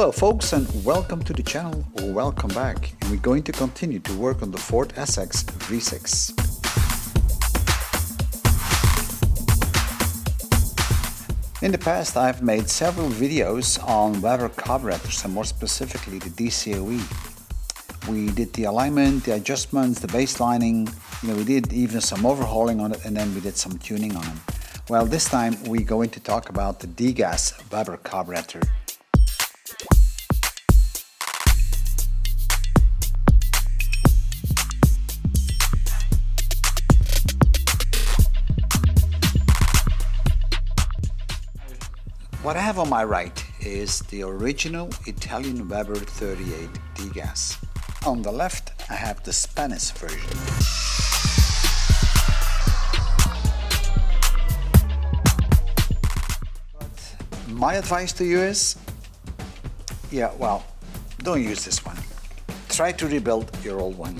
Hello folks, and welcome to the channel, or welcome back, and we're going to continue to work on the Ford SX V6. In the past I've made several videos on Weber carburetors, and more specifically the DCOE. We did the alignment, the adjustments, the baselining, we did even some overhauling on it, and then we did some tuning on them. Well, this time we're going to talk about the DGAS Weber carburetor. What I have on my right is the original Italian Weber 38 DGAS. On the left I have the Spanish version. But my advice to you is, don't use this one. Try to rebuild your old one.